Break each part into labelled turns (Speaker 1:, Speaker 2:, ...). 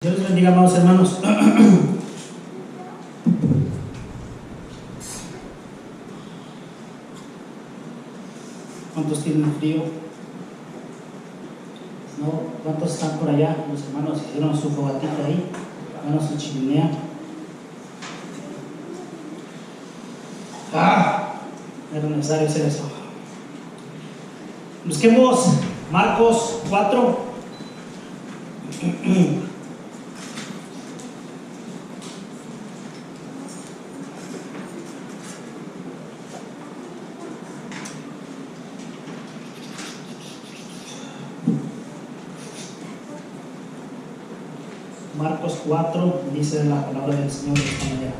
Speaker 1: Dios les bendiga, amados hermanos. ¿Cuántos tienen frío? ¿No? ¿Cuántos están por allá? Los hermanos hicieron su fogatita ahí, hicieron su chimenea. Era necesario hacer eso. Busquemos Marcos 4. Marcos 4 dice la palabra del Señor de esta manera.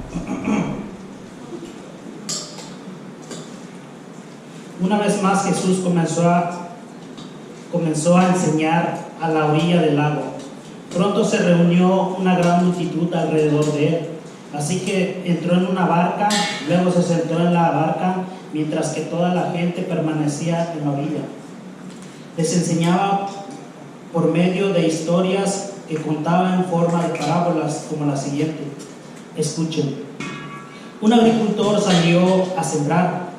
Speaker 1: Una vez más Jesús comenzó a enseñar a la orilla del lago. Pronto se reunió una gran multitud alrededor de él, así que entró en una barca, luego se sentó en la barca, mientras que toda la gente permanecía en la orilla. Les enseñaba por medio de historias que contaba en forma de parábolas, como la siguiente. Escuchen. Un agricultor salió a sembrar.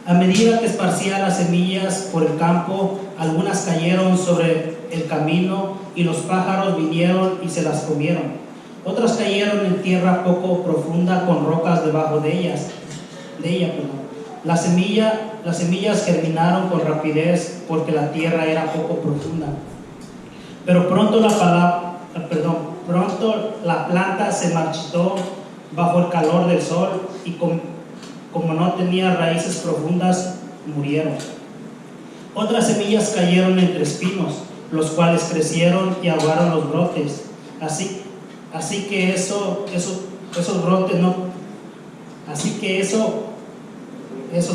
Speaker 1: A medida que esparcía las semillas por el campo, algunas cayeron sobre el camino y los pájaros vinieron y se las comieron. Otras cayeron en tierra poco profunda con rocas debajo de ella. Las semillas germinaron con rapidez porque la tierra era poco profunda. Pero pronto la planta se marchitó bajo el calor del sol y como no tenía raíces profundas, murieron. Otras semillas cayeron entre espinos, los cuales crecieron y ahogaron los brotes. Así que esos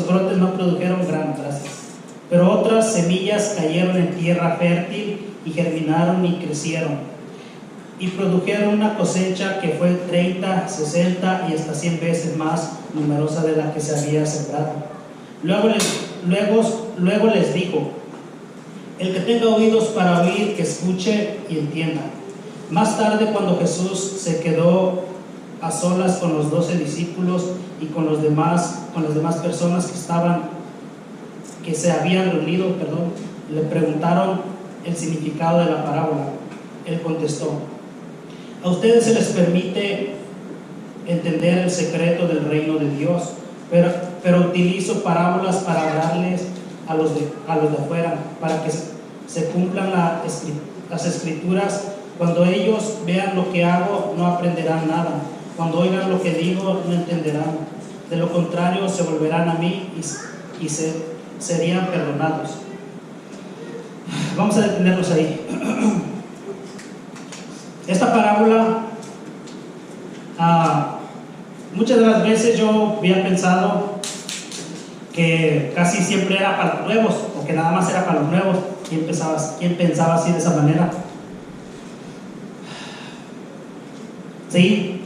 Speaker 1: brotes no produjeron gran gracias. Pero otras semillas cayeron en tierra fértil y germinaron y crecieron y produjeron una cosecha que fue 30, 60 y hasta 100 veces más numerosa de la que se había sembrado. Luego les dijo: el que tenga oídos para oír, que escuche y entienda. Más tarde, cuando Jesús se quedó a solas con los 12 discípulos y con las demás personas que se habían reunido, le preguntaron el significado de la parábola. Él contestó: a ustedes se les permite entender el secreto del reino de Dios, pero utilizo parábolas para hablarles a los de afuera, para que se cumplan las escrituras. Cuando ellos vean lo que hago, no aprenderán nada. Cuando oigan lo que digo, no entenderán. De lo contrario, se volverán a mí y serían perdonados. Vamos a detenernos ahí. Esta parábola, muchas de las veces yo había pensado que casi siempre era para los nuevos, o que nada más era para los nuevos. ¿Quién pensaba así de esa manera? ¿Sí?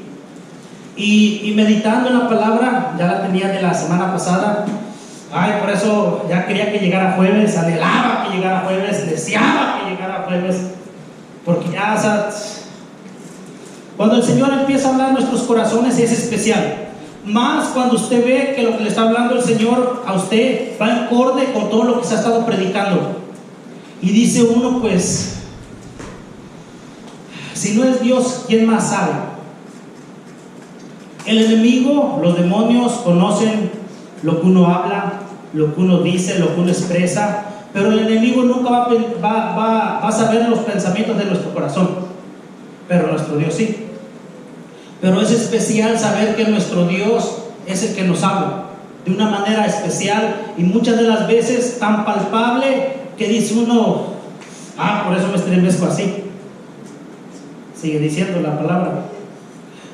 Speaker 1: Y meditando en la palabra, ya la tenía de la semana pasada. Por eso ya quería que llegara jueves, anhelaba que llegara jueves, deseaba que llegara jueves, porque cuando el Señor empieza a hablar en nuestros corazones es especial. Más cuando usted ve que lo que le está hablando el Señor a usted va en acorde con todo lo que se ha estado predicando. Y dice uno, pues, si no es Dios, ¿quién más sabe? El enemigo, los demonios conocen lo que uno habla, lo que uno dice, lo que uno expresa, pero el enemigo nunca va a saber los pensamientos de nuestro corazón, pero nuestro Dios sí. Pero es especial saber que nuestro Dios es el que nos habla de una manera especial y muchas de las veces tan palpable que dice uno: por eso me estremezco así. Sigue diciendo la palabra.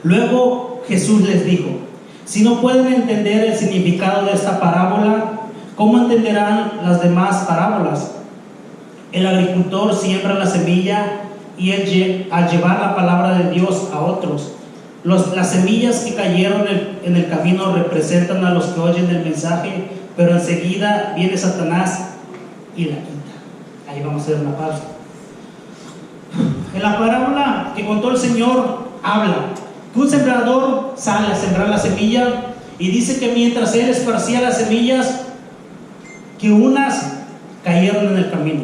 Speaker 1: Luego Jesús les dijo: si no pueden entender el significado de esta parábola, ¿cómo entenderán las demás parábolas? El agricultor siembra la semilla y al llevar la palabra de Dios a otros, las semillas que cayeron en el camino representan a los que oyen el mensaje, pero enseguida viene Satanás y la quita. Ahí vamos a hacer una pausa. En la parábola que contó el Señor habla que un sembrador sale a sembrar la semilla y dice que mientras él esparcía las semillas, que unas cayeron en el camino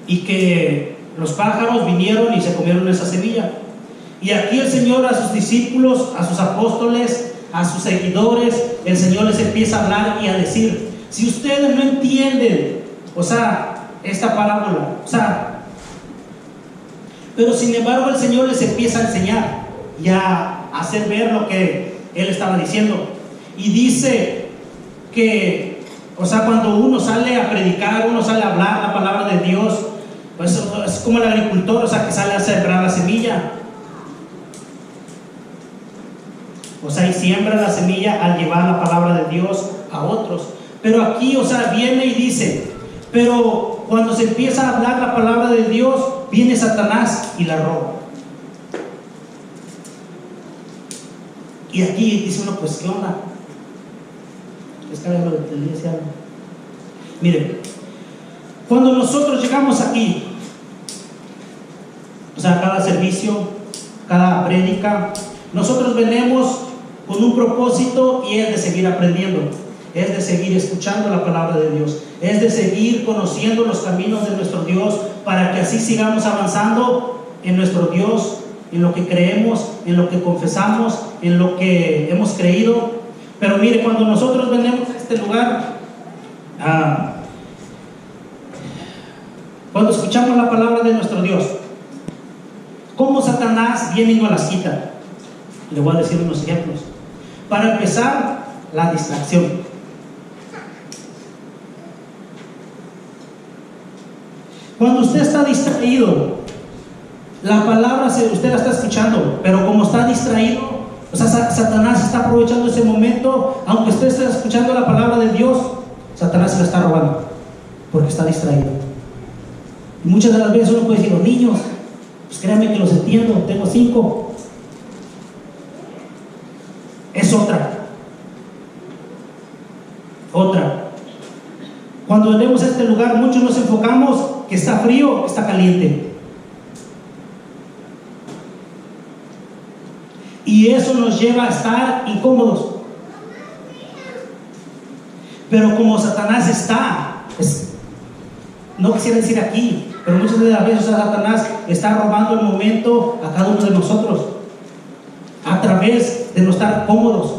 Speaker 1: y que los pájaros vinieron y se comieron esa semilla. Y aquí el Señor a sus discípulos, a sus apóstoles, a sus seguidores, el Señor les empieza a hablar y a decir: si ustedes no entienden, esta parábola, pero sin embargo el Señor les empieza a enseñar y a hacer ver lo que Él estaba diciendo. Y dice que, cuando uno sale a predicar, uno sale a hablar la palabra de Dios, pues es como el agricultor, que sale a sembrar la semilla. Y siembra la semilla al llevar la palabra de Dios a otros. Pero aquí, viene y dice, pero cuando se empieza a hablar la palabra de Dios, viene Satanás y la roba. Y aquí dice uno, pues, ¿qué onda? Es que lo de iglesia. Miren, cuando nosotros llegamos aquí, cada servicio, cada prédica, nosotros venimos con un propósito, y es de seguir aprendiendo, es de seguir escuchando la palabra de Dios, es de seguir conociendo los caminos de nuestro Dios, para que así sigamos avanzando en nuestro Dios, en lo que creemos, en lo que confesamos, en lo que hemos creído. Pero mire, cuando nosotros venimos a este lugar, cuando escuchamos la palabra de nuestro Dios, ¿cómo Satanás viene y nos las quita? Le voy a decir unos ejemplos. Para empezar, la distracción. Cuando usted está distraído, la palabra usted la está escuchando, pero como está distraído, Satanás está aprovechando ese momento. Aunque usted esté escuchando la palabra de Dios, Satanás se la está robando porque está distraído. Y muchas de las veces uno puede decir: los niños, pues créanme que los entiendo, tengo 5. Es otra. Cuando venimos a este lugar, muchos nos enfocamos que está frío, está caliente. Y eso nos lleva a estar incómodos. Pero como Satanás no quisiera decir aquí, pero muchas de las veces Satanás está robando el momento a cada uno de nosotros, a través de no estar cómodos.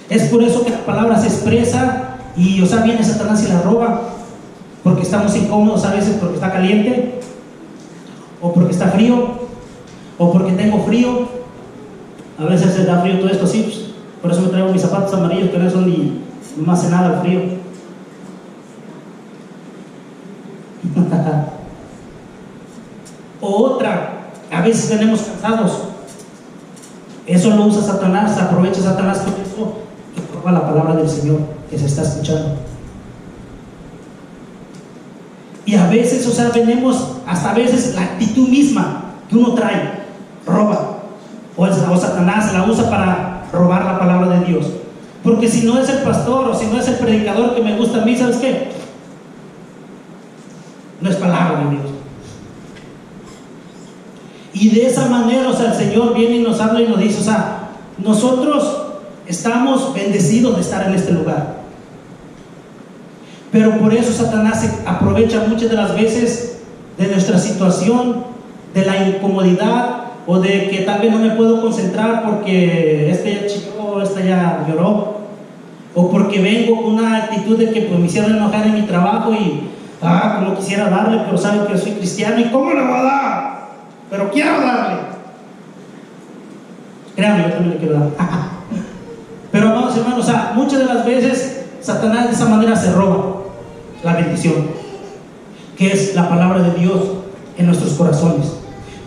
Speaker 1: Es por eso que la palabra se expresa y viene Satanás y la roba, porque estamos incómodos a veces, porque está caliente, o porque está frío, o porque tengo frío. A veces se da frío todo esto así, pues, por eso me traigo mis zapatos amarillos, que no son ni no hace nada el frío. O otra, a veces venimos cansados. Eso lo usa Satanás, aprovecha Satanás con eso y roba la palabra del Señor que se está escuchando. Y a veces, venimos, hasta a veces la actitud misma que uno trae, roba. O Satanás la usa para robar la palabra de Dios. Porque si no es el pastor o si no es el predicador que me gusta a mí, ¿sabes qué? No es palabra de Dios. Y de esa manera, el Señor viene y nos habla y nos dice, nosotros estamos bendecidos de estar en este lugar. Pero por eso Satanás se aprovecha muchas de las veces de nuestra situación, de la incomodidad, o de que tal vez no me puedo concentrar porque este ya chilló, esta ya lloró, o porque vengo con una actitud de que me hicieron enojar en mi trabajo y como quisiera darle, pero saben que soy cristiano y ¿cómo le voy a dar? Pero quiero darle. Créanme, yo también le quiero dar. Pero vamos, hermanos, muchas de las veces Satanás de esa manera se roba la bendición, que es la palabra de Dios en nuestros corazones.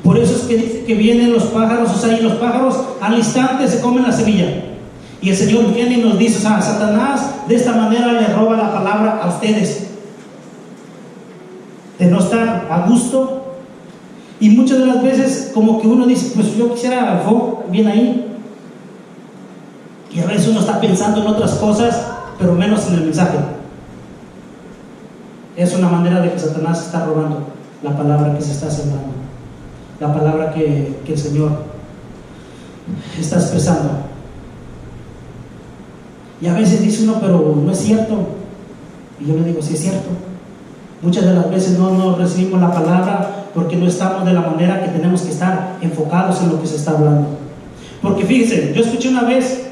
Speaker 1: Por eso es que dice que vienen los pájaros, y los pájaros al instante se comen la semilla. Y el Señor viene y nos dice, Satanás de esta manera le roba la palabra a ustedes, de no estar a gusto. Y muchas de las veces como que uno dice, pues yo quisiera foco bien ahí. Y a veces uno está pensando en otras cosas, pero menos en el mensaje. es una manera de que Satanás está robando la palabra que se está sembrando, la palabra que el Señor está expresando. Y a veces dice uno, pero no es cierto. Y yo le digo, sí es cierto. Muchas de las veces no recibimos la palabra porque no estamos de la manera que tenemos que estar enfocados en lo que se está hablando. Porque fíjense, yo escuché una vez,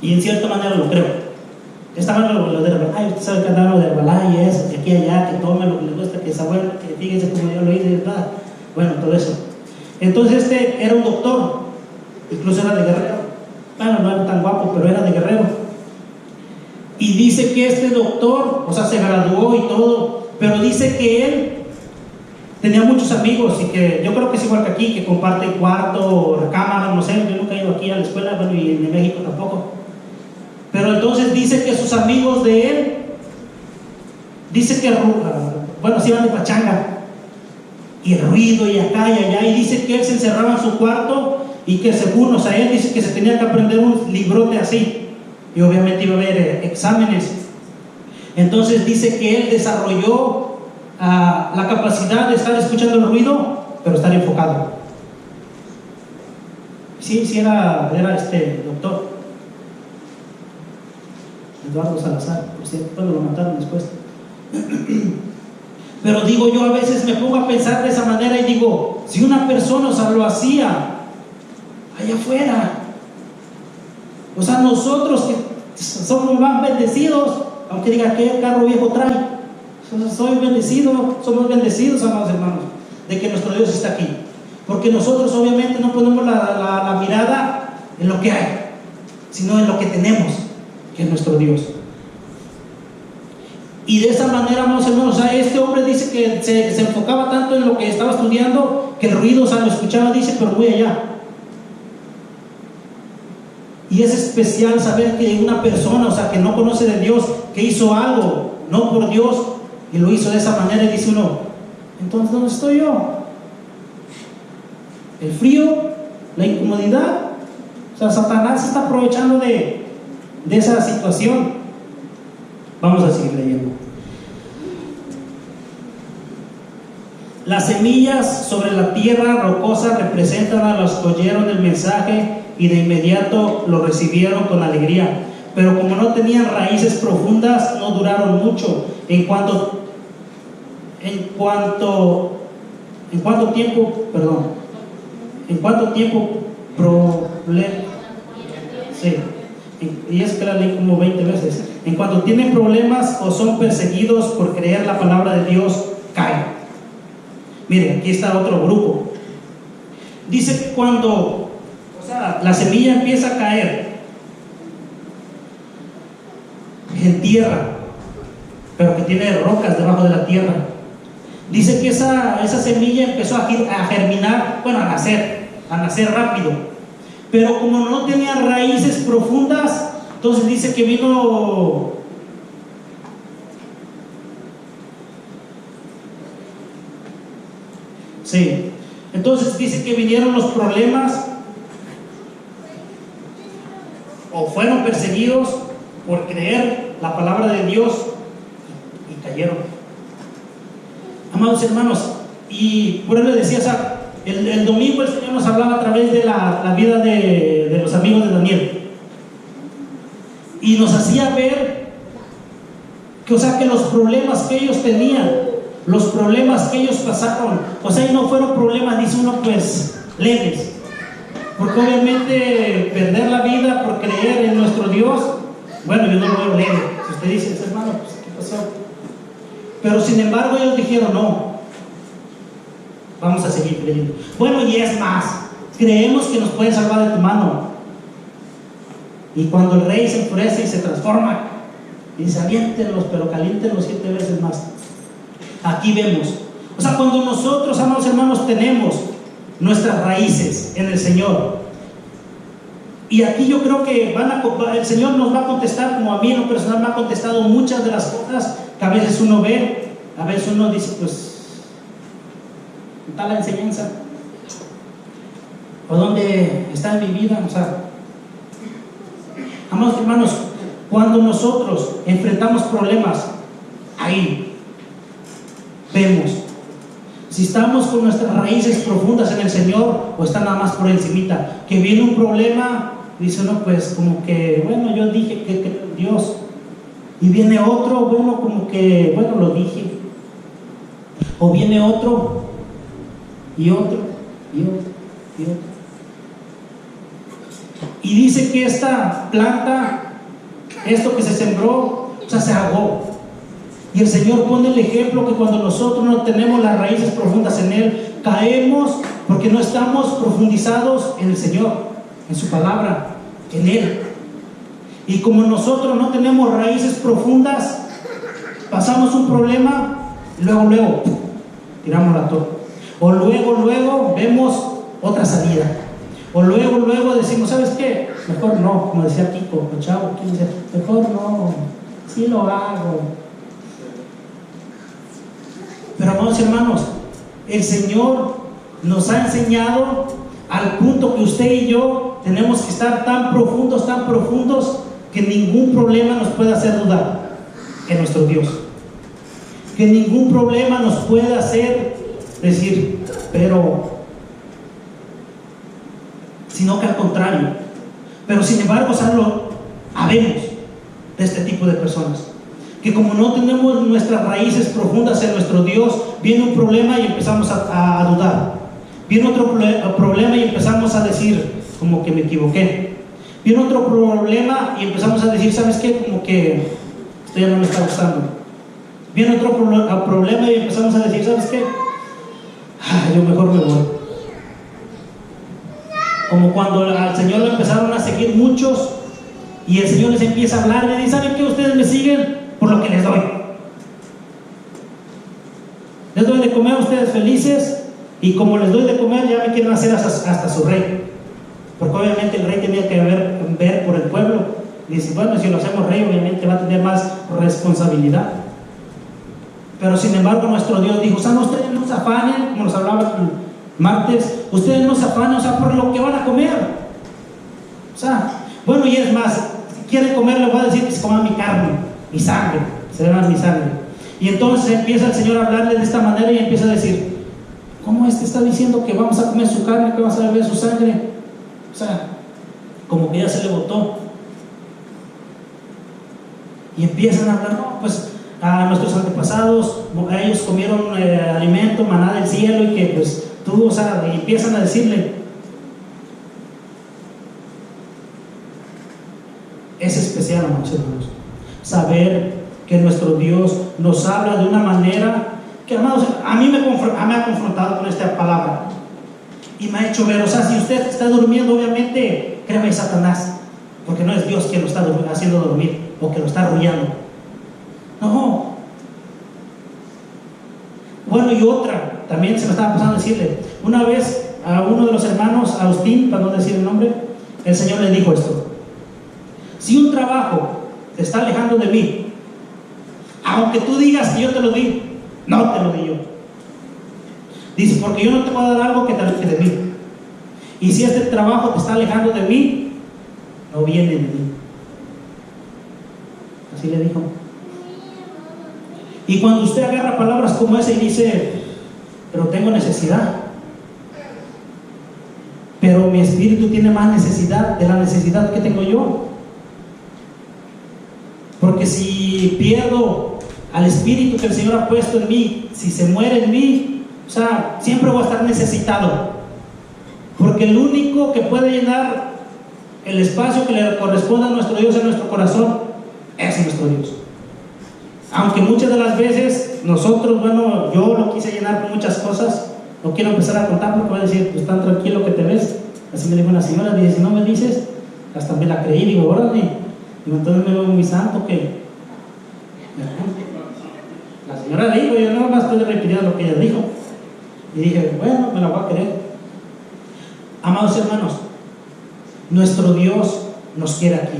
Speaker 1: y en cierta manera lo creo, estaba lo de Herbalife, usted sabe que andaba lo de Herbalife y eso, que aquí y allá, que tome lo que le gusta, que esa buena, que fíjense como yo lo hice, ¿verdad? Bueno, todo eso. Entonces este era un doctor, incluso era de Guerrero. Bueno, no era tan guapo, pero era de Guerrero. Y dice que este doctor, o sea, se graduó y todo, pero dice que él tenía muchos amigos y que yo creo que es igual que aquí, que comparte cuarto, recámara, no sé, yo nunca he ido aquí a la escuela, bueno, y en México tampoco. Pero entonces dice que sus amigos de él, dice que, bueno, se iban de pachanga, y el ruido y acá y allá, y dice que él se encerraba en su cuarto y que según, o sea, él dice que se tenía que aprender un librote así, y obviamente iba a haber exámenes. Entonces dice que él desarrolló la capacidad de estar escuchando el ruido, pero estar enfocado. Sí, era este doctor Eduardo Salazar, por cierto, bueno, lo mataron después. Pero digo, yo a veces me pongo a pensar de esa manera y digo, si una persona, o sea, lo hacía allá afuera, o sea, nosotros que somos más bendecidos, aunque diga que carro viejo trae, soy bendecido, somos bendecidos, amados hermanos, de que nuestro Dios está aquí, porque nosotros obviamente no ponemos la mirada en lo que hay, sino en lo que tenemos, que es nuestro Dios. Y de esa manera, amados hermanos, o sea, este hombre dice que se enfocaba tanto en lo que estaba estudiando que el ruido, o sea, lo escuchaba, dice, pero muy allá. Y es especial saber que una persona, o sea, que no conoce de Dios, que hizo algo, no por Dios, y lo hizo de esa manera, y dice uno, entonces, ¿dónde estoy yo? El frío, la incomodidad, o sea, Satanás se está aprovechando de esa situación. Vamos a seguir leyendo. Las semillas sobre la tierra rocosa representan a los que oyeron el mensaje y de inmediato lo recibieron con alegría, pero como no tenían raíces profundas, no duraron mucho. En cuánto tiempo sí, y es que la leí como 20 veces. En cuanto tienen problemas o son perseguidos por creer la palabra de Dios, caen. Miren, aquí está otro grupo. Dice que cuando, o sea, la semilla empieza a caer en tierra, pero que tiene rocas debajo de la tierra, dice que esa semilla empezó a germinar, bueno, a nacer rápido, pero como no tenía raíces profundas, entonces dice que vino entonces dice que vinieron los problemas o fueron perseguidos por creer la palabra de Dios y cayeron. Amados hermanos, y por eso le decía, o sea, el domingo el Señor nos hablaba a través de la vida de los amigos de Daniel, y nos hacía ver que, o sea, que los problemas que ellos tenían, los problemas que ellos pasaron, o sea, y no fueron problemas, dice uno, pues leves, porque obviamente perder la vida por creer en nuestro Dios, bueno, yo no lo veo leve. Si usted dice, hermano, pues ¿qué pasó? Pero sin embargo ellos dijeron, no, vamos a seguir creyendo. Bueno, y es más, creemos que nos puede salvar de tu mano. Y cuando el rey se enfurece y se transforma, y dice, aviéntenlos, pero caliéntenlos 7 veces más. Aquí vemos, o sea, cuando nosotros, amados hermanos, tenemos nuestras raíces en el Señor, y aquí yo creo que el Señor nos va a contestar, como a mí en lo personal me ha contestado muchas de las cosas que a veces uno ve, a veces uno dice, pues, ¿dónde está la enseñanza? ¿O dónde está en mi vida? O sea, amados hermanos, cuando nosotros enfrentamos problemas, ahí, vemos si estamos con nuestras raíces profundas en el Señor o está nada más por encimita. Que viene un problema, dice uno, pues como que, bueno, yo dije que creo en Dios. Y viene otro, bueno, como que, bueno, lo dije. O viene otro, y otro, y otro, y otro. Y dice que esta planta, esto que se sembró, o sea, se ahogó. Y el Señor pone el ejemplo que cuando nosotros no tenemos las raíces profundas en Él, caemos porque no estamos profundizados en el Señor, en su palabra, en Él. Y como nosotros no tenemos raíces profundas, pasamos un problema y luego tiramos la torre. O luego vemos otra salida. O luego decimos, ¿sabes qué? Mejor no, como decía Kiko, el chavo, ¿quién dice? Mejor no, sí lo hago. Pero amados hermanos, el Señor nos ha enseñado al punto que usted y yo tenemos que estar tan profundos, que ningún problema nos puede hacer dudar en nuestro Dios. Que ningún problema nos puede hacer decir, pero, sino que al contrario. Pero sin embargo, habemos de este tipo de personas. Que como no tenemos nuestras raíces profundas en nuestro Dios, viene un problema y empezamos a dudar. Viene otro problema y empezamos a decir, como que me equivoqué. Viene otro problema y empezamos a decir, ¿sabes qué? Como que esto ya no me está gustando. Viene otro problema y empezamos a decir, ¿sabes qué? Yo mejor me voy. Como cuando al Señor lo empezaron a seguir muchos y el Señor les empieza a hablar, le dice, ¿saben qué? Ustedes me siguen por lo que les doy. Les doy de comer a ustedes felices, y como les doy de comer ya me quieren hacer hasta su rey, porque obviamente el rey tenía que ver por el pueblo. Y dice, bueno, si lo hacemos rey obviamente va a tener más responsabilidad. Pero sin embargo nuestro Dios dijo, o sea, no, ustedes no se afanen, como nos hablaba el martes, ustedes no se afanen, o sea, por lo que van a comer. O sea, bueno, y es más, si quieren comer les voy a decir que se coman mi carne, mi sangre, se beban mi sangre. Y entonces empieza el Señor a hablarle de esta manera y empieza a decir, ¿cómo está diciendo que vamos a comer su carne, que vamos a beber su sangre? O sea, como que ya se le botó. Y empiezan a hablar, no, pues a nuestros antepasados, ellos comieron alimento, maná del cielo, y que pues tú, o sea, y empiezan a decirle. Es especial, amados hermanos, saber que nuestro Dios nos habla de una manera que, amados, a mí me ha confrontado con esta palabra y me ha hecho ver, o sea, si usted está durmiendo, obviamente créame, es Satanás, porque no es Dios quien lo está haciendo dormir o que lo está arrullando. No. Bueno, y otra, también se me estaba pasando a decirle, una vez a uno de los hermanos, Agustín, para no decir el nombre, el Señor le dijo esto: si un trabajo te está alejando de mí, aunque tú digas que yo te lo di, no te lo di yo. Dice, porque yo no te voy a dar algo que te aleje de mí. Y si este trabajo te está alejando de mí, no viene de mí. Así le dijo. Y cuando usted agarra palabras como esa y dice, pero tengo necesidad, pero mi espíritu tiene más necesidad de la necesidad que tengo yo. Porque si pierdo al espíritu que el Señor ha puesto en mí, si se muere en mí, o sea, siempre voy a estar necesitado. Porque el único que puede llenar el espacio que le corresponde a nuestro Dios en nuestro corazón es nuestro Dios. Aunque muchas de las veces nosotros, bueno, yo lo quise llenar con muchas cosas, no quiero empezar a contar porque voy a decir, pues tan tranquilo que te ves. Así me dijo una señora, dice, si no me dices, hasta me la creí, digo, órale. Y entonces me veo muy santo que la señora dijo, yo no más estoy repitiendo lo que ella dijo. Y dije, bueno, me la voy a creer. Amados hermanos, nuestro Dios nos quiere aquí.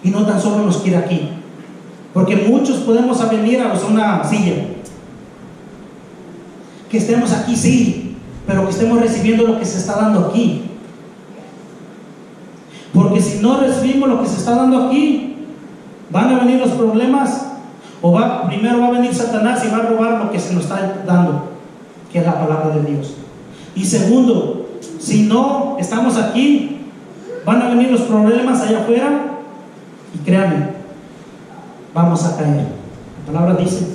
Speaker 1: Y no tan solo nos quiere aquí, porque muchos podemos venir a una silla, que estemos aquí, sí, pero que estemos recibiendo lo que se está dando aquí. Porque si no recibimos lo que se está dando aquí, van a venir los problemas, Primero va a venir Satanás y va a robar lo que se nos está dando, que es la palabra de Dios. Y segundo, si no estamos aquí, van a venir los problemas allá afuera, y créanme, vamos a caer. La palabra dice,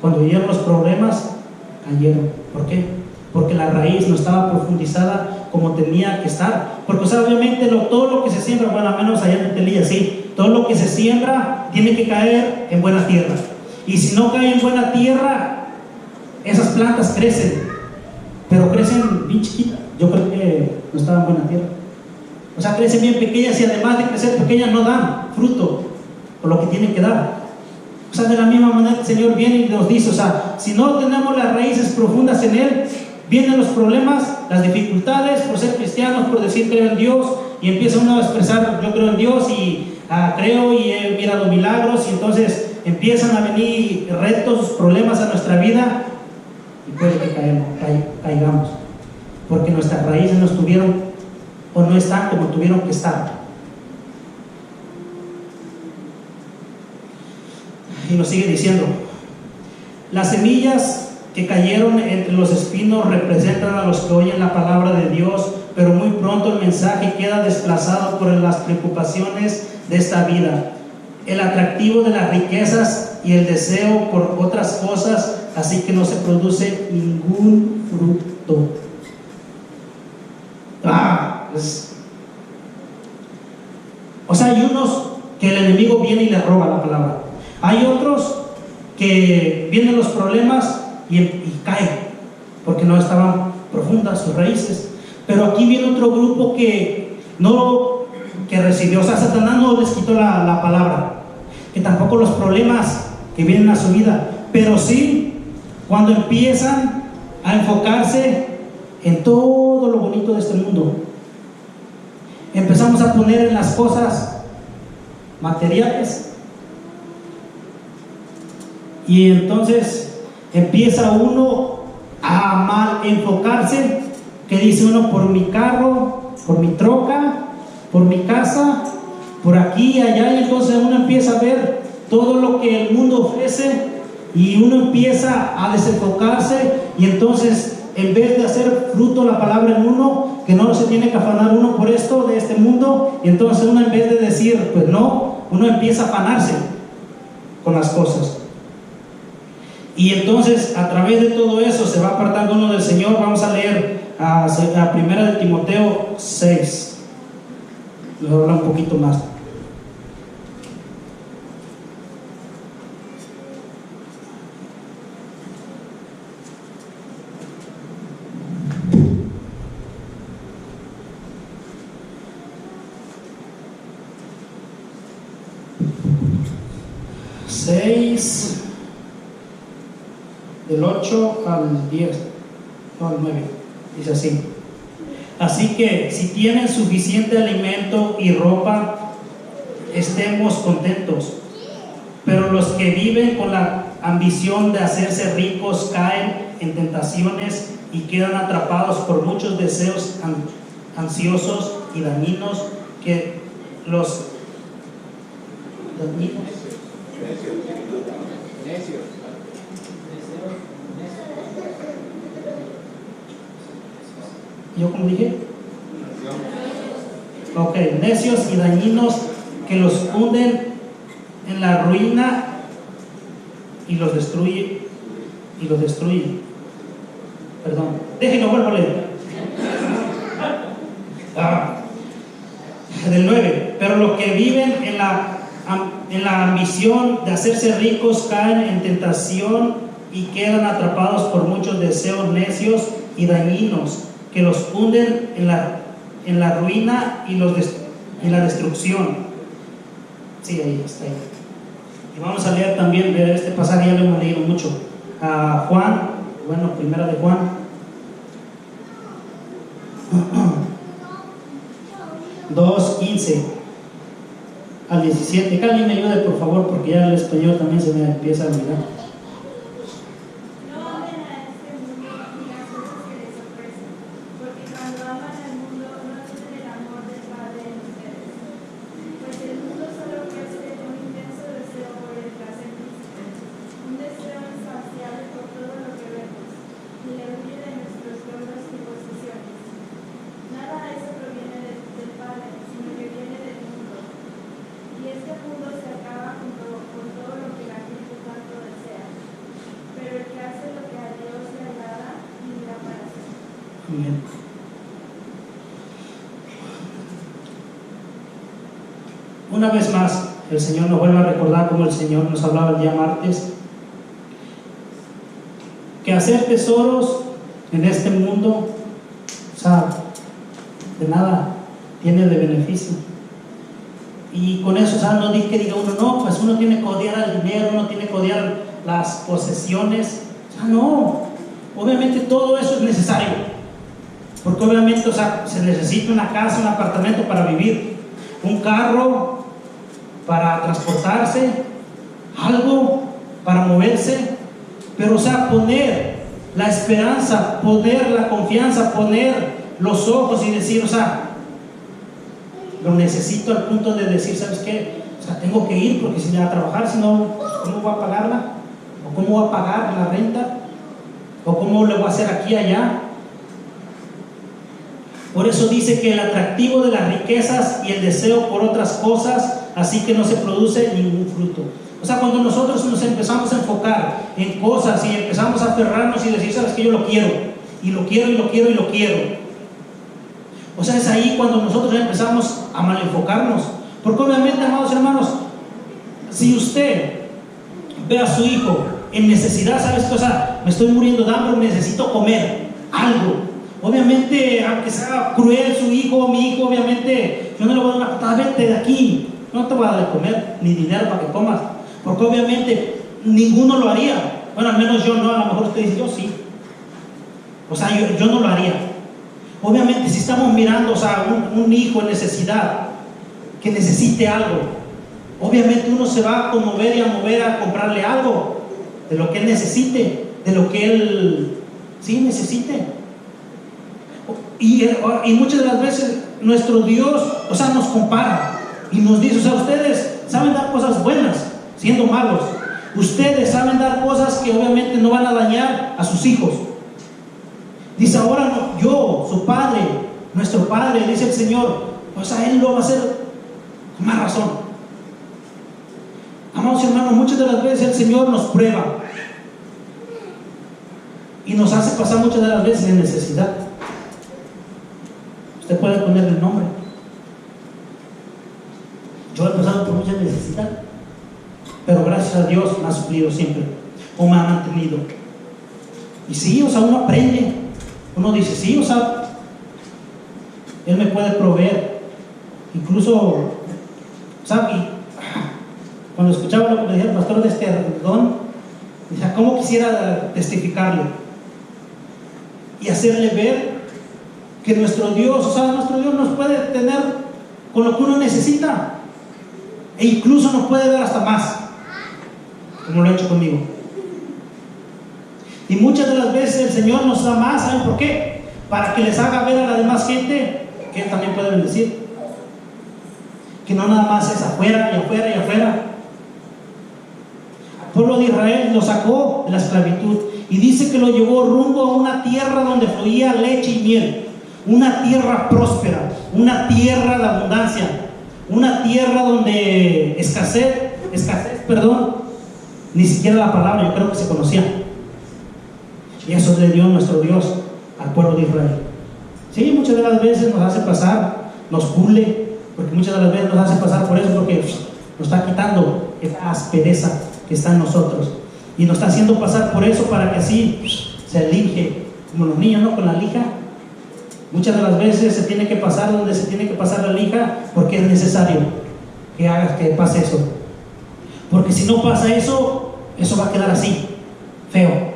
Speaker 1: cuando vinieron los problemas, cayeron. ¿Por qué? Porque la raíz no estaba profundizada como tenía que estar. Porque, o sea, obviamente todo lo que se siembra, bueno, al menos allá en Telilla, sí, todo lo que se siembra tiene que caer en buena tierra. Y si no cae en buena tierra, esas plantas crecen, pero crecen bien chiquitas. Yo creo que no estaban en buena tierra. O sea, crecen bien pequeñas, y además de crecer pequeñas no dan fruto por lo que tienen que dar. O sea, de la misma manera el Señor viene y nos dice, o sea, si no tenemos las raíces profundas en Él, vienen los problemas, las dificultades por ser cristianos, por decir creo en Dios, y empieza uno a expresar yo creo en Dios y creo y he mirado milagros, y entonces empiezan a venir retos, problemas a nuestra vida, y puede que caigamos, porque nuestras raíces no estuvieron o no están como tuvieron que estar. Y nos sigue diciendo, las semillas que cayeron entre los espinos representan a los que oyen la palabra de Dios, pero muy pronto el mensaje queda desplazado por las preocupaciones de esta vida, el atractivo de las riquezas y el deseo por otras cosas, así que no se produce ningún fruto. O sea, hay unos que el enemigo viene y les roba la palabra. Hay otros que vienen los problemas y caen, porque no estaban profundas sus raíces. Pero aquí viene otro grupo que recibió, o sea, Satanás no les quitó la palabra, que tampoco los problemas que vienen a su vida, pero sí cuando empiezan a enfocarse en todo lo bonito de este mundo, empezamos a poner en las cosas materiales, y entonces empieza uno a mal enfocarse, que dice uno, por mi carro, por mi troca, por mi casa, por aquí y allá, y entonces uno empieza a ver todo lo que el mundo ofrece, y uno empieza a desenfocarse, y entonces en vez de hacer fruto la palabra en uno, que no se tiene que afanar uno por esto de este mundo, y entonces uno en vez de decir pues no, uno empieza a afanarse con las cosas. Y entonces a través de todo eso se va apartando uno del Señor. Vamos a leer a 1 de Timoteo 6. Les voy a hablar un poquito más. Del 8 al 10, no al 9, dice así: así que si tienen suficiente alimento y ropa, estemos contentos. Pero los que viven con la ambición de hacerse ricos caen en tentaciones y quedan atrapados por muchos deseos ansiosos y dañinos que los dañinos. ¿Yo como dije? Ok, necios y dañinos que los hunden en la ruina y los destruyen. Perdón, déjenlo, vuelvo a leer. Del 9. Pero los que viven en la ambición de hacerse ricos caen en tentación y quedan atrapados por muchos deseos necios y dañinos que los hunden en la ruina y la destrucción. Sí, ahí está. Y vamos a leer también de este pasaje, ya lo hemos leído mucho. Juan, primera de Juan. Dos, 15 al 17. Que alguien me ayude, por favor, porque ya el español también se me empieza a olvidar. Amén. Una vez más, el Señor nos vuelve a recordar, como el Señor nos hablaba el día martes, que hacer tesoros en este mundo, o sea, de nada tiene de beneficio. Y con eso, o sea, no dice que diga uno, no, pues uno tiene que odiar al dinero, uno tiene que odiar las posesiones. O sea, no, obviamente todo eso es necesario, porque obviamente, o sea, se necesita una casa, un apartamento para vivir, un carro para transportarse, algo para moverse, pero, o sea, poner la esperanza, poner la confianza, poner los ojos y decir, o sea, lo necesito al punto de decir, ¿sabes qué? O sea, tengo que ir porque si voy a trabajar, si no, ¿cómo voy a pagarla? ¿O cómo voy a pagar la renta? ¿O cómo le voy a hacer aquí y allá? Por eso dice que el atractivo de las riquezas y el deseo por otras cosas, así que no se produce ningún fruto. O sea, cuando nosotros nos empezamos a enfocar en cosas y empezamos a aferrarnos y decir, ¿sabes qué? Yo lo quiero, y lo quiero, y lo quiero, y lo quiero. O sea, es ahí cuando nosotros empezamos a mal enfocarnos. Porque obviamente, amados hermanos, si usted ve a su hijo en necesidad, ¿sabes qué? O sea, me estoy muriendo de hambre, necesito comer algo. Obviamente, aunque sea cruel su hijo o mi hijo, obviamente, yo no le voy a dar una patada, vete de aquí. No te voy a dar de comer, ni dinero para que comas. Porque obviamente, ninguno lo haría. Bueno, al menos yo no, a lo mejor usted dice, yo sí. O sea, yo no lo haría. Obviamente, si estamos mirando, o sea, un hijo en necesidad, que necesite algo, obviamente uno se va a conmover y a mover a comprarle algo de lo que él necesite, de lo que él sí necesite. Y muchas de las veces nuestro Dios, o sea, nos compara y nos dice, o sea, ustedes saben dar cosas buenas siendo malos, ustedes saben dar cosas que obviamente no van a dañar a sus hijos. Dice, ahora no, yo, su padre, nuestro padre, dice el Señor, o sea, Él lo va a hacer con más razón. Amados hermanos, muchas de las veces el Señor nos prueba y nos hace pasar muchas de las veces en necesidad. Usted puede ponerle el nombre. Yo he pasado por mucha necesidad, pero gracias a Dios me ha suplido siempre, o me ha mantenido. Y sí, o sea, uno aprende. Uno dice, sí, o sea, Él me puede proveer. Incluso, o sea, cuando escuchaba lo que me decía el pastor de este don, decía, ¿cómo quisiera testificarle? Y hacerle ver que nuestro Dios, o sea, nuestro Dios nos puede tener con lo que uno necesita. E incluso nos puede dar hasta más, como lo ha hecho conmigo. Y muchas de las veces el Señor nos da más, ¿saben por qué? Para que les haga ver a la demás gente que Él también puede bendecir. Que no nada más es afuera y afuera y afuera. Al pueblo de Israel lo sacó de la esclavitud y dice que lo llevó rumbo a una tierra donde fluía leche y miel. Una tierra próspera, una tierra de abundancia, una tierra donde escasez, ni siquiera la palabra yo creo que se conocía. Y eso le dio nuestro Dios al pueblo de Israel. Sí, muchas de las veces nos hace pasar, nos pule, porque muchas de las veces nos hace pasar por eso, porque nos está quitando esa aspereza que está en nosotros y nos está haciendo pasar por eso para que así se elige, como los niños, ¿no? Con la lija. Muchas de las veces se tiene que pasar donde se tiene que pasar la lija porque es necesario que hagas que pase eso. Porque si no pasa eso, eso va a quedar así, feo,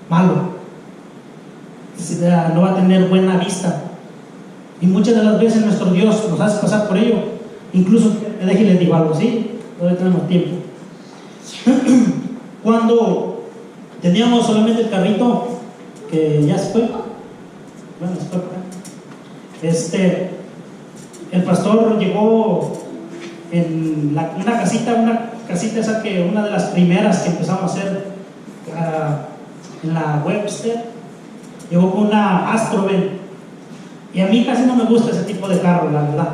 Speaker 1: malo. No va a tener buena vista. Y muchas de las veces nuestro Dios nos hace pasar por ello. Incluso, déjenme les digo algo, ¿sí? Todavía tenemos tiempo. Cuando teníamos solamente el carrito, que ya se fue, bueno, se fue por acá. El pastor llegó en una casita esa que una de las primeras que empezamos a hacer en la Webster, llegó con una Astroven, y a mí casi no me gusta ese tipo de carro, la verdad,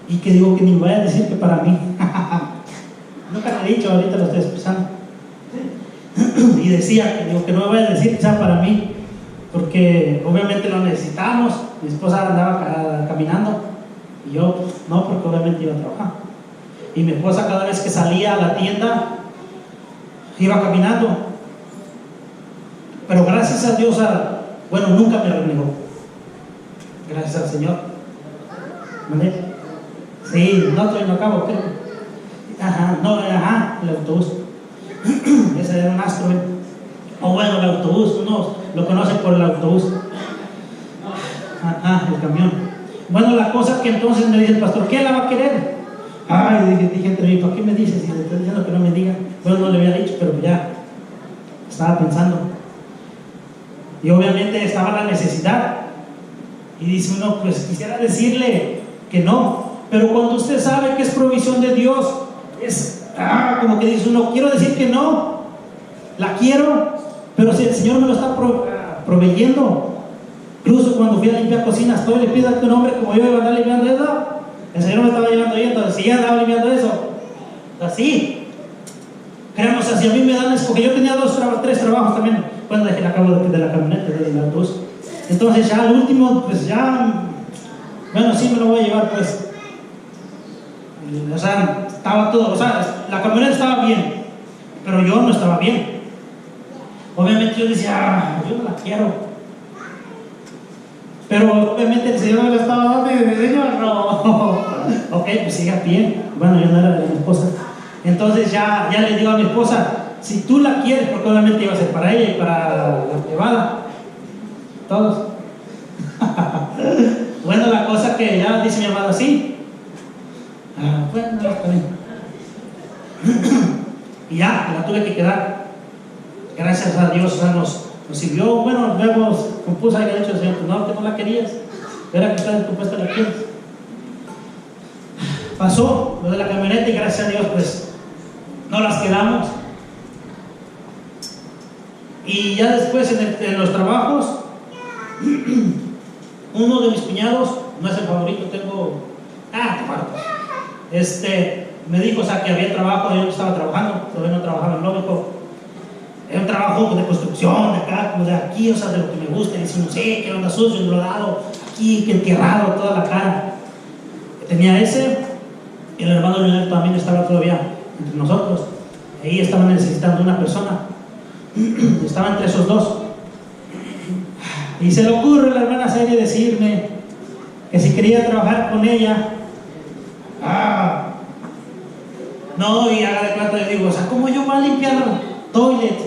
Speaker 1: y que digo que ni me vaya a decir que para mí. Nunca te he dicho, ahorita lo estoy escuchando, y decía que digo que no me vaya a decir que sea para mí. porque obviamente lo necesitábamos. Mi esposa andaba caminando y yo no, porque obviamente iba a trabajar. Y mi esposa cada vez que salía a la tienda iba caminando, pero gracias a Dios, bueno, nunca me renegó, gracias al Señor. ¿Vale? Sí, no estoy, no acabo, creo. El autobús. Ese era un Astro, o bueno, el autobús, uno lo conoce por el autobús. El camión. Bueno, la cosa que entonces me dice el pastor, ¿qué la va a querer? Dije entre mí, ¿por qué me dices? Si le estoy diciendo que no me diga. Bueno, no le había dicho, pero ya estaba pensando. Y obviamente estaba la necesidad. Y dice uno, pues quisiera decirle que no. Pero cuando usted sabe que es provisión de Dios, es como que dice uno, quiero decir que no. La quiero, pero si el Señor me lo está proveyendo. Incluso cuando fui a limpiar cocinas, todo le pido a tu nombre, como yo iba a andar limpiando eso. El Señor me estaba llevando ahí, entonces si ya andaba limpiando eso, así, créanme, si a mí me dan, es porque yo tenía 3 trabajos también, cuando dejé la cabo de la camioneta, del autobús. Entonces ya al último, pues ya, bueno, sí me lo voy a llevar, pues. O sea, estaba todo, o sea, la camioneta estaba bien, pero yo no estaba bien. Obviamente yo decía, yo no la quiero. Pero obviamente el Señor me lo estaba dando y me dijo, no. Ok, pues siga bien. Bueno, yo no era de mi esposa. Entonces ya le digo a mi esposa, si tú la quieres, porque obviamente iba a ser para ella y para la privada. Todos. Bueno, la cosa que ya dice mi amada así. Bueno, está bien. Y ya, la tuve que quedar. Gracias a Dios, o sea, nos sirvió. Bueno, luego compuso y le dicho al Señor, no, que no la querías, era que está descompuesta, la quieres. Pasó lo de la camioneta y gracias a Dios, pues no las quedamos. Y ya después en los trabajos, uno de mis cuñados, no es el favorito, tengo me dijo, o sea, que había trabajo, yo estaba trabajando, todavía no trabajaba en Lógico. Era un trabajo de construcción, de acá, como de aquí, o sea, de lo que me gusta. Y dice, no sé, que anda sucio, enlodado, aquí, que entierrado, toda la cara. Tenía ese, y el hermano Leonel también estaba todavía entre nosotros. Ahí estaban necesitando una persona. Estaba entre esos dos. Y se le ocurre a la hermana Seria decirme que si quería trabajar con ella. No, y haga de cuenta, yo digo, o sea, ¿cómo yo voy a limpiar toilet?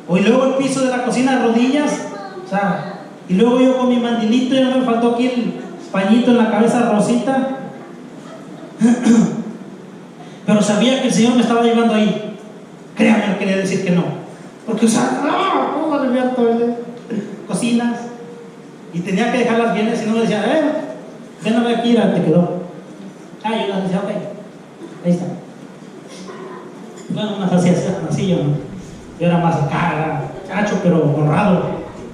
Speaker 1: Y luego el piso de la cocina, rodillas, o sea, y luego yo con mi mandilito, ya me faltó aquí el pañito en la cabeza rosita. Pero sabía que el Señor me estaba llevando ahí. Créame, quería decir que no. Porque, o sea, ¿cómo va a limpiar toilet? Cocinas. Y tenía que dejarlas bien, si no me decía, ven a ver aquí, te quedó. Yo las decía, ok, ahí está. Bueno, unas así yo no. Yo era más acá, era chacho, pero honrado,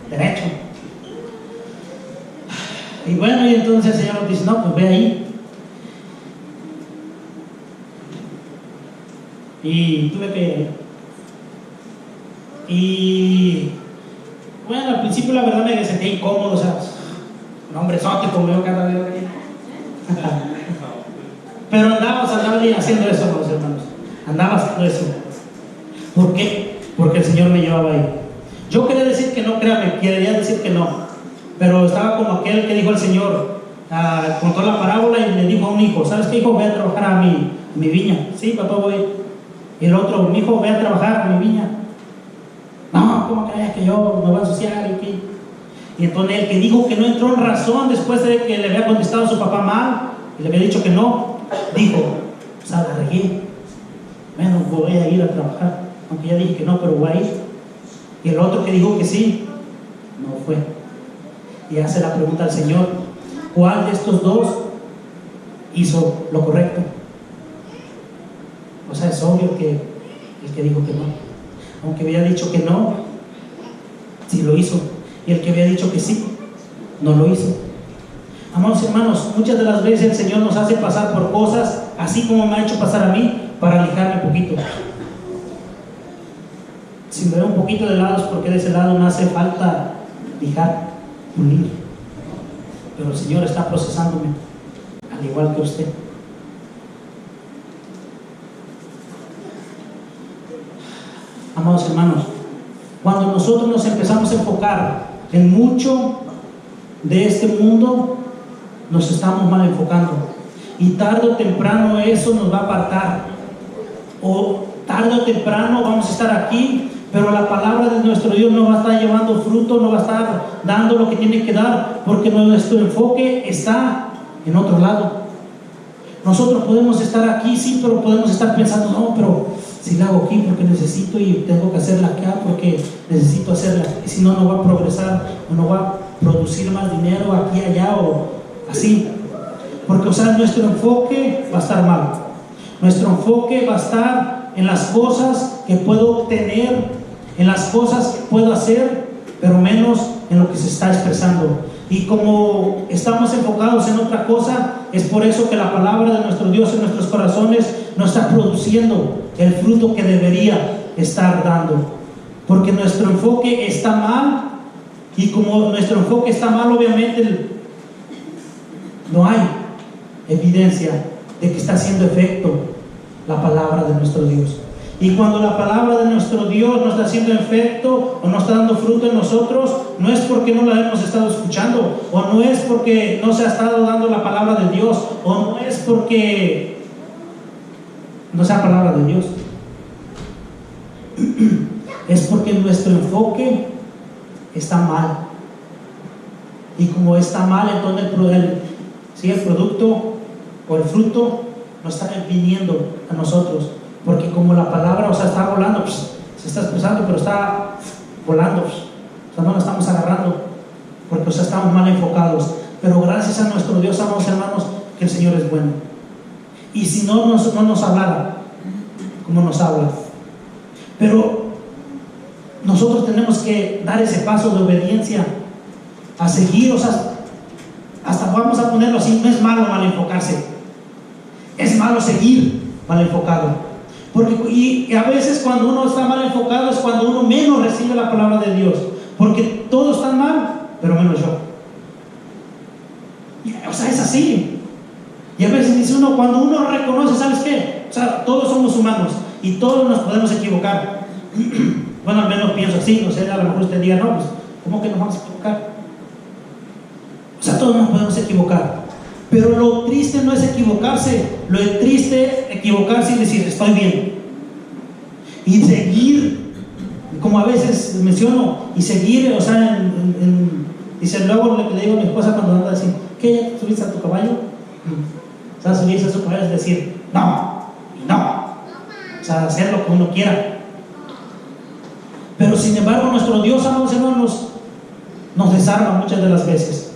Speaker 1: derecho. Y bueno, y entonces el Señor nos dice, no, pues ve ahí. Y tuve que... Y bueno, al principio la verdad me sentí incómodo, o sea, un hombrezote como yo cada vez. Pero andaba haciendo eso, los hermanos. Andaba haciendo eso. ¿Por qué? Porque el Señor me llevaba ahí. Yo quería decir que no, créame, quería decir que no. Pero estaba como aquel que dijo al Señor, contó la parábola y le dijo a un hijo, ¿sabes qué, hijo? Voy a trabajar a mi viña. Sí, papá, voy. Y el otro, mi hijo, voy a trabajar a mi viña. No, ¿cómo crees que yo me voy a ensuciar? Y entonces el que dijo que no entró en razón después de que le había contestado a su papá mal y le había dicho que no, dijo, o sea, la regué. Bueno, voy a ir a trabajar. Aunque ya dije que no, pero voy a ir. Y el otro que dijo que sí, no fue. Y hace la pregunta al Señor, ¿cuál de estos dos hizo lo correcto? O sea, es obvio que el que dijo que no, aunque había dicho que no, sí lo hizo. Y el que había dicho que sí, no lo hizo. Amados hermanos, muchas de las veces el Señor nos hace pasar por cosas, así como me ha hecho pasar a mí, para alejarme un poquito. Si me veo un poquito de lado es porque de ese lado me hace falta lijar, pulir. Pero el Señor está procesándome, al igual que usted. Amados hermanos, cuando nosotros nos empezamos a enfocar en mucho de este mundo, nos estamos mal enfocando. Y tarde o temprano eso nos va a apartar. O tarde o temprano vamos a estar aquí, pero la palabra de nuestro Dios no va a estar llevando fruto, no va a estar dando lo que tiene que dar, porque nuestro enfoque está en otro lado. Nosotros podemos estar aquí, sí, pero podemos estar pensando, no, pero si la hago aquí porque necesito y tengo que hacerla acá porque necesito hacerla, y si no, no va a progresar o no va a producir más dinero aquí, allá o así. Porque, o sea, nuestro enfoque va a estar mal. Nuestro enfoque va a estar en las cosas que puedo obtener, en las cosas que puedo hacer, pero menos en lo que se está expresando. Y como estamos enfocados en otra cosa, es por eso que la palabra de nuestro Dios en nuestros corazones no está produciendo el fruto que debería estar dando. Porque nuestro enfoque está mal, y como nuestro enfoque está mal, obviamente no hay evidencia de que está haciendo efecto la palabra de nuestro Dios. Y cuando la palabra de nuestro Dios no está haciendo efecto o no está dando fruto en nosotros, no es porque no la hemos estado escuchando, o no es porque no se ha estado dando la palabra de Dios, o no es porque no sea palabra de Dios. Es porque nuestro enfoque está mal. Y como está mal, entonces el producto o el fruto no está viniendo a nosotros. Porque como la palabra, o sea, está volando, pues, se está expresando, pero está volando, pues, o sea, no la estamos agarrando, porque, o sea, estamos mal enfocados. Pero gracias a nuestro Dios, amados hermanos, que el Señor es bueno. Y si no nos hablara como nos habla. Pero nosotros tenemos que dar ese paso de obediencia, a seguir, o sea, hasta vamos a ponerlo así, no es malo mal enfocarse, es malo seguir mal enfocado. Porque, y a veces cuando uno está mal enfocado es cuando uno menos recibe la palabra de Dios, porque todos están mal, pero menos yo. O sea, es así. Y a veces dice uno, cuando uno reconoce, ¿sabes qué? O sea, todos somos humanos y todos nos podemos equivocar. Bueno, al menos pienso así, no sé, a lo mejor usted diga, no, pues, ¿cómo que nos vamos a equivocar? O sea, todos nos podemos equivocar. Pero lo triste no es equivocarse, lo triste es equivocarse y decir, estoy bien. Y seguir, como a veces menciono, y seguir, o sea, dice, luego le digo a mi esposa cuando anda así, ¿qué? ¿Ya subiste a tu caballo? O sea, subirse a su caballo es decir, no, y no. O sea, hacer lo que uno quiera. Pero sin embargo, nuestro Dios, amados hermanos, nos desarma muchas de las veces.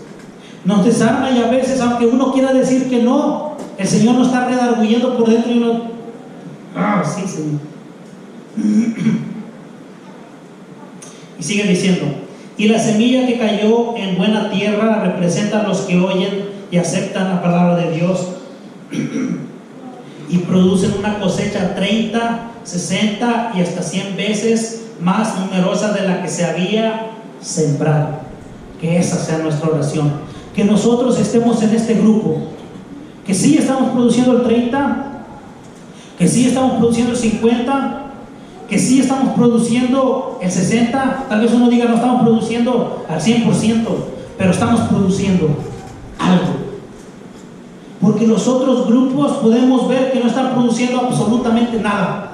Speaker 1: Nos desarma, y a veces, aunque uno quiera decir que no, el Señor nos está redarguyendo por dentro y uno, sí, Señor. Y sigue diciendo, y la semilla que cayó en buena tierra representa a los que oyen y aceptan la palabra de Dios y producen una cosecha 30, 60 y hasta 100 veces más numerosa de la que se había sembrado. Que esa sea nuestra oración, que nosotros estemos en este grupo, que sí estamos produciendo el 30, que sí estamos produciendo el 50, que sí estamos produciendo el 60. Tal vez uno diga, no estamos produciendo al 100%, pero estamos produciendo algo. Porque los otros grupos podemos ver que no están produciendo absolutamente nada.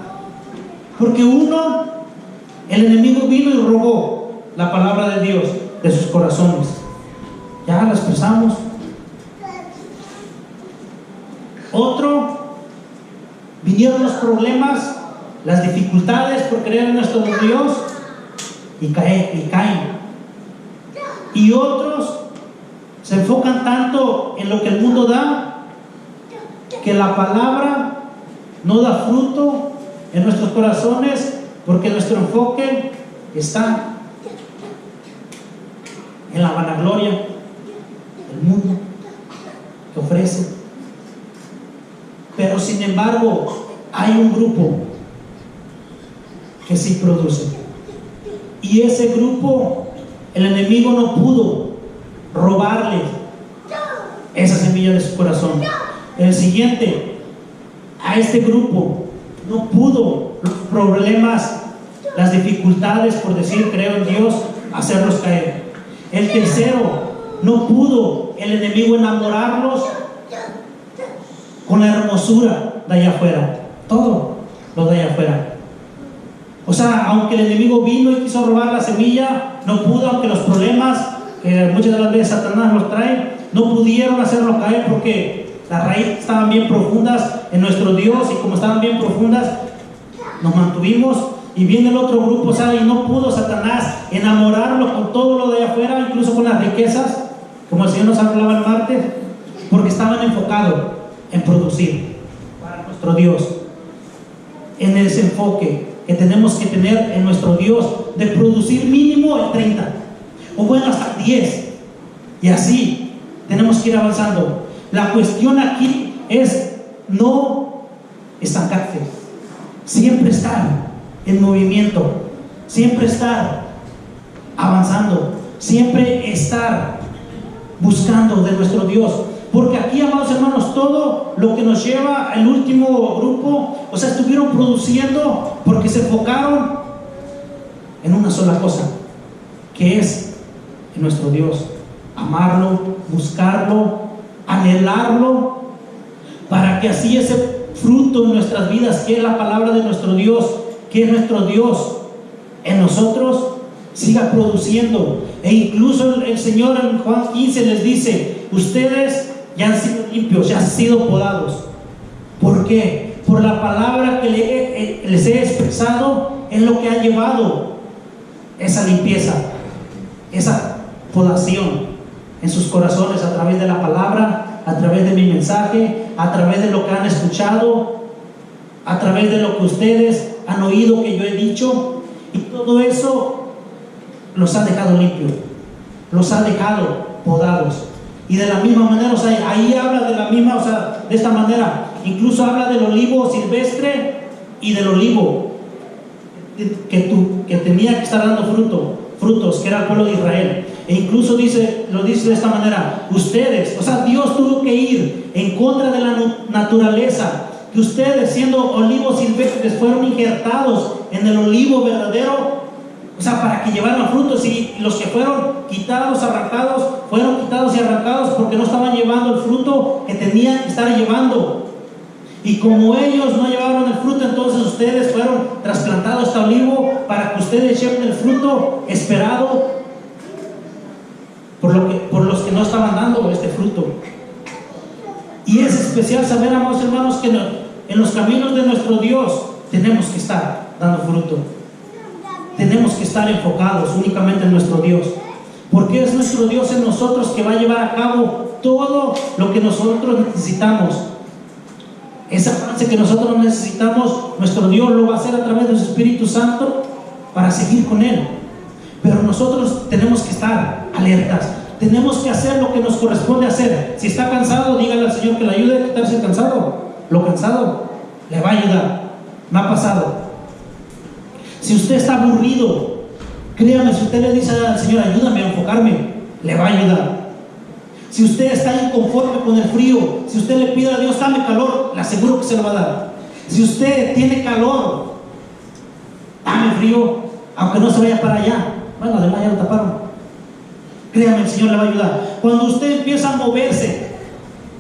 Speaker 1: Porque el enemigo vino y robó la palabra de Dios de sus corazones. Ya la expresamos. Otro, vinieron los problemas, las dificultades por creer en nuestro Dios y caen. Y otros se enfocan tanto en lo que el mundo da que la palabra no da fruto en nuestros corazones, porque nuestro enfoque está en la vanagloria del mundo que ofrece. Pero sin embargo, hay un grupo que sí produce, y ese grupo El enemigo no pudo robarle esa semilla de su corazón. El siguiente, a este grupo no pudo los problemas, las dificultades, por decir creo en Dios, hacerlos caer. El tercero, no pudo el enemigo enamorarlos con la hermosura de allá afuera. Todo lo de allá afuera. O sea, aunque el enemigo vino y quiso robar la semilla, no pudo, aunque los problemas que muchas de las veces Satanás los trae, no pudieron hacerlo caer porque las raíces estaban bien profundas en nuestro Dios, y como estaban bien profundas, nos mantuvimos. Y viene el otro grupo, o sea, y no pudo Satanás enamorarlo con todo lo de allá afuera, incluso con las riquezas, como el Señor nos hablaba el martes, porque estaban enfocados en producir para nuestro Dios. En ese enfoque que tenemos que tener en nuestro Dios, de producir mínimo el 30, o bueno, hasta 10, y así tenemos que ir avanzando. La cuestión aquí es no estancarse, siempre estar en movimiento, siempre estar avanzando, siempre estar buscando de nuestro Dios. Porque aquí, amados hermanos, todo lo que nos lleva al último grupo, o sea, estuvieron produciendo porque se enfocaron en una sola cosa, que es en nuestro Dios. Amarlo, buscarlo, anhelarlo, para que así ese fruto en nuestras vidas, que es la palabra de nuestro Dios, que es nuestro Dios en nosotros, siga produciendo. E incluso el Señor en Juan 15 les dice: ustedes ya han sido limpios, ya han sido podados. ¿Por qué? Por la palabra que les he expresado, es lo que ha llevado esa limpieza, esa podación en sus corazones, a través de la palabra, a través de mi mensaje, a través de lo que han escuchado, a través de lo que ustedes han oído que yo he dicho. Y todo eso los ha dejado limpios, los ha dejado podados. Y de la misma manera, o sea, ahí habla de la misma, o sea, de esta manera. Incluso habla del olivo silvestre y del olivo que tenía que estar dando frutos, que era el pueblo de Israel. E incluso lo dice de esta manera: ustedes, o sea, Dios tuvo que ir en contra de la naturaleza, que ustedes, siendo olivos silvestres, fueron injertados en el olivo verdadero, o sea, para que llevaran frutos. Y los que fueron quitados, arrancados, fueron quitados y arrancados porque no estaban llevando el fruto que tenían que estar llevando. Y como ellos no llevaron el fruto, entonces ustedes fueron trasplantados a este olivo para que ustedes lleven el fruto esperado por los que no estaban dando este fruto. Y es especial saber, amados hermanos, que en los caminos de nuestro Dios tenemos que estar dando fruto. Tenemos que estar enfocados únicamente en nuestro Dios, porque es nuestro Dios en nosotros que va a llevar a cabo todo lo que nosotros necesitamos. Esa avance que nosotros necesitamos, nuestro Dios lo va a hacer a través de su Espíritu Santo para seguir con Él. Pero nosotros tenemos que estar alertas, tenemos que hacer lo que nos corresponde hacer. Si está cansado, dígale al Señor que le ayude a quitarse el cansado. Lo cansado le va a ayudar. Me ha pasado. Si usted está aburrido, créame, si usted le dice al Señor: ayúdame a enfocarme, le va a ayudar. Si usted está inconforme con el frío, si usted le pide a Dios: dame calor, le aseguro que se lo va a dar. Si usted tiene calor, dame frío, aunque no se vaya para allá. Bueno, además ya lo taparon. Créame, el Señor le va a ayudar. Cuando usted empieza a moverse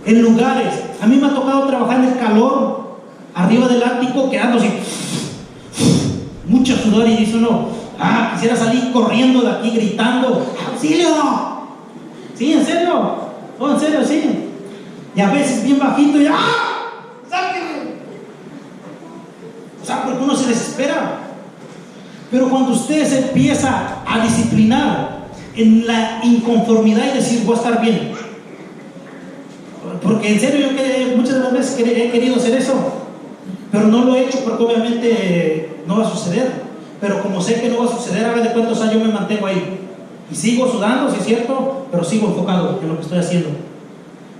Speaker 1: en lugares, a mí me ha tocado trabajar en el calor, arriba del ático, quedando así, mucho sudor, y dice uno: quisiera salir corriendo de aquí gritando: ¡auxilio! Sí, en serio. Oh, en serio, sí. Y a veces bien bajito y ¡sáquenme! O sea, porque uno se desespera. Pero cuando usted se empieza a disciplinar en la inconformidad y decir: voy a estar bien, porque en serio yo muchas de las veces he querido hacer eso, pero no lo he hecho porque obviamente no va a suceder. Pero como sé que no va a suceder, haga de cuenta, o sea, yo me mantengo ahí y sigo sudando, sí es cierto, pero sigo enfocado en lo que estoy haciendo.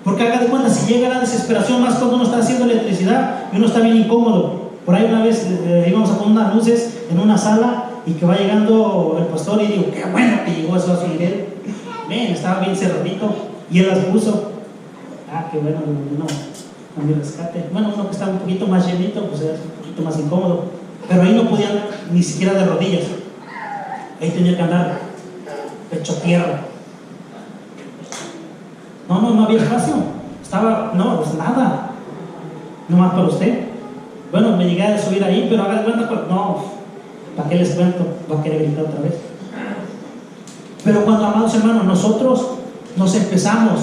Speaker 1: Porque haga de cuenta, si llega la desesperación, más cuando uno está haciendo electricidad y uno está bien incómodo. Por ahí una vez íbamos a poner unas luces en una sala y que va llegando el pastor y digo, qué bueno que llegó eso a San Miguel. Ven, estaba bien cerradito y él las puso. Ah, qué bueno, no, a mi rescate. Bueno, uno que estaba un poquito más llenito, pues era un poquito más incómodo, pero ahí no podían ni siquiera de rodillas, ahí tenía que andar pecho tierra. No había espacio, estaba, no, pues nada, no más para usted. Bueno, me llegué a subir ahí, pero haga de cuenta, pues, no, ¿para qué les cuento? Va a querer gritar otra vez. Pero cuando, amados hermanos, nosotros nos empezamos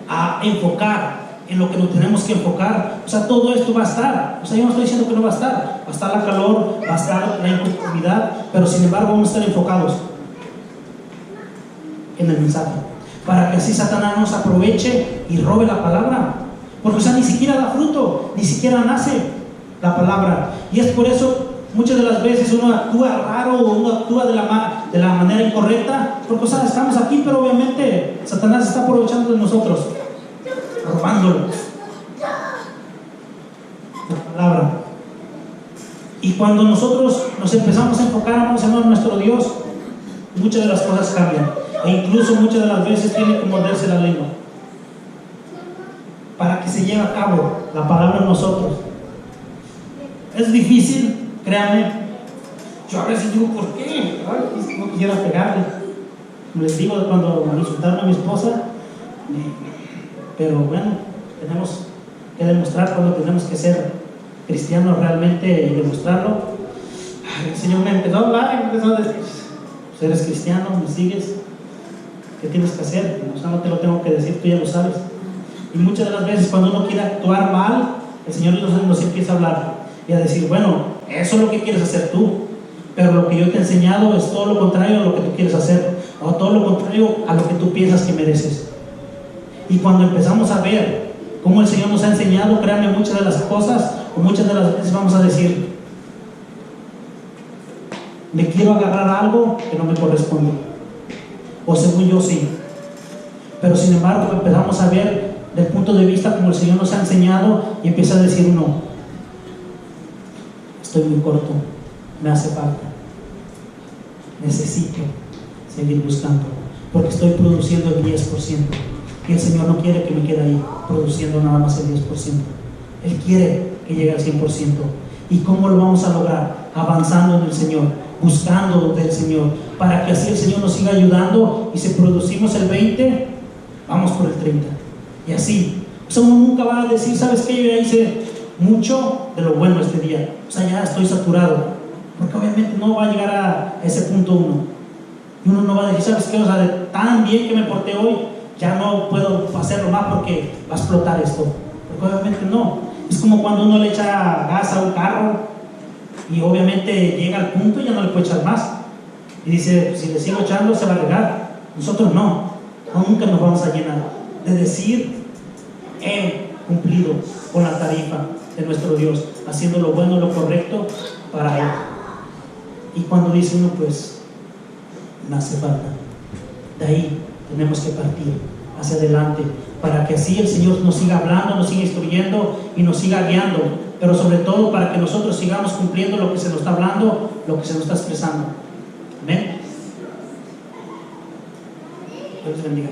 Speaker 1: a enfocar en lo que nos tenemos que enfocar, o sea, todo esto va a estar. O sea, yo no estoy diciendo que no va a estar la calor, va a estar la inconformidad, pero sin embargo vamos a estar enfocados en el mensaje, para que así Satanás nos aproveche y robe la palabra, porque o sea, ni siquiera da fruto, ni siquiera nace la palabra. Y es por eso muchas de las veces uno actúa raro o uno actúa de la manera incorrecta, porque o sea, estamos aquí, pero obviamente Satanás está aprovechando de nosotros, robándolo la palabra. Y cuando nosotros nos empezamos a enfocar en nuestro Dios, muchas de las cosas cambian, e incluso muchas de las veces tiene que morderse la lengua para que se lleve a cabo la palabra en nosotros. Es difícil, créanme. Yo a veces digo, ¿por qué? Ay, no quisiera pegarle. Les digo cuando me insultaron a mi esposa, pero bueno, tenemos que demostrar cuando tenemos que ser cristianos realmente y demostrarlo. El Señor me empezó a hablar y me empezó a decir, pues eres cristiano, me sigues, ¿qué tienes que hacer? O sea, no te lo tengo que decir, tú ya lo sabes. Y muchas de las veces cuando uno quiere actuar mal, el Señor nos empieza a hablar y a decir, bueno, eso es lo que quieres hacer tú, pero lo que yo te he enseñado es todo lo contrario a lo que tú quieres hacer, o todo lo contrario a lo que tú piensas que mereces. Y cuando empezamos a ver cómo el Señor nos ha enseñado, créanme, muchas de las cosas, o muchas de las veces vamos a decir, me quiero agarrar algo que no me corresponde, o según yo sí, pero sin embargo empezamos a ver del punto de vista como el Señor nos ha enseñado y empieza a decir uno, estoy muy corto, me hace falta, necesito seguir buscando, porque estoy produciendo el 10%, y el Señor no quiere que me quede ahí produciendo nada más el 10%, Él quiere que llegue al 100%. ¿Y cómo lo vamos a lograr? Avanzando en el Señor, buscando del Señor, para que así el Señor nos siga ayudando, y si producimos el 20, vamos por el 30, y así. O sea, uno nunca va a decir, ¿sabes qué? Yo ya hice mucho de lo bueno este día, o sea, ya estoy saturado, porque obviamente no va a llegar a ese punto uno, y uno no va a decir, ¿sabes qué? O sea, de tan bien que me porté hoy, ya no puedo hacerlo más porque va a explotar esto, porque obviamente no. Es como cuando uno le echa gas a un carro y obviamente llega al punto y ya no le puede echar más, y dice, si le sigo echando se va a regar. Nosotros no, nunca nos vamos a llenar de decir, he cumplido con la tarifa de nuestro Dios, haciendo lo bueno, lo correcto para Él. Y cuando dice uno, pues me hace falta, de ahí tenemos que partir hacia adelante, para que así el Señor nos siga hablando, nos siga instruyendo y nos siga guiando, pero sobre todo para que nosotros sigamos cumpliendo lo que se nos está hablando, lo que se nos está expresando. Amén. Dios les bendiga.